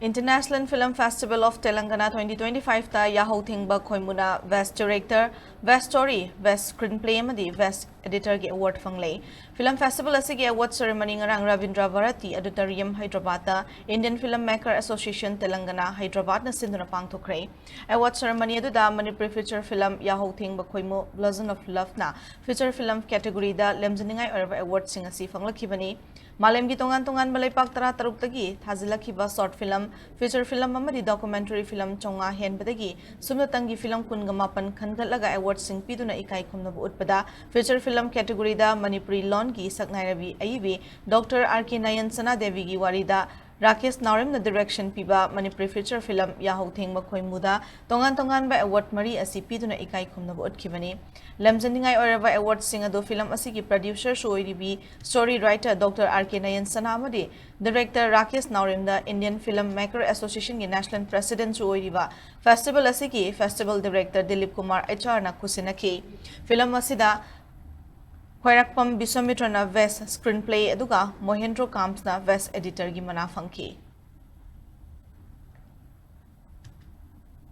International Film Festival of Telangana 2025 ta Yahouthengba Khoimu na Best Director, Best Story, Best Screenplay amadi Best Editor ge award phanglei. Film Festival asigi award ceremony ngarang Ravindra Bharati Auditorium Hyderabad ta Indian Filmmaker Association Telangana Hyderabad na sinduna pangthokre. Award ceremony aduda Manipuri feature film Yahouthengba Khoimu Blossom of Love na feature film category da lemjaningai orba award sing asi phanglakibani. Malem gi tongan malaipak tara taruk tagi thazilakhiba short film feature film amadi documentary film chonga hen badagi sumnatangi film kungamapan khangatlaga award sing piduna ikai khumnabu utpada feature film category da Manipuri lon gi saknairabi aibi Dr. R.K. Nayan Sana Devi gi warida Rakesh Naurim na direction piba Manipuri feature film Yahouthengba Khoimu da tongan ba award mari asi piduna ikai khumnabu utkibani lemjaningai oraba award sing ado film asigi producer shoiribi story writer Dr. R.K. Nayan Sana amadi director Rakesh Naurim da Indian Filmmaker Association gi national president shoiriba festival asigi festival director Dilip Kumar HR na kusinaki film asida Khoirakpam Biswamitra na Best Screenplay aduga Mohendro Kamps na Best Editor gi mana phangkhre.